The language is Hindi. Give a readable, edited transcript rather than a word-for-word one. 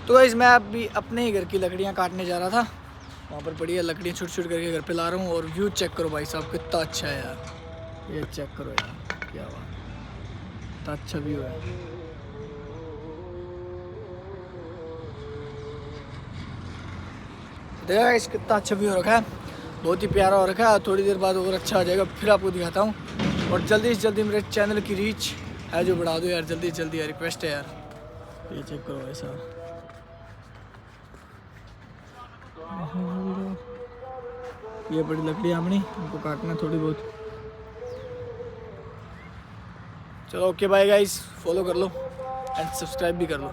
तो गाइस मैं अभी अपने ही घर की लकड़ियाँ काटने जा रहा था, वहाँ पर बढ़िया लकड़ियाँ छुट छुट करके घर पे ला रहा हूँ। और व्यू चेक करो भाई साहब, कितना अच्छा है यार, ये चेक करो यार, क्या बात, कितना अच्छा व्यू है। देखा गाइस कितना अच्छा व्यू हो रखा है, बहुत ही प्यारा हो रखा है। थोड़ी देर बाद और अच्छा आ जाएगा, फिर आपको दिखाता हूँ। और जल्दी से जल्दी मेरे चैनल की रीच है जो बढ़ा दो यार, जल्दी से जल्दी यार, रिक्वेस्ट है यार। ये चेक करो ऐसा, ये बड़ी लकड़ियाँ अपनी, इनको काटना थोड़ी बहुत। चलो ओके बाय गाइस, फॉलो कर लो एंड सब्सक्राइब भी कर लो।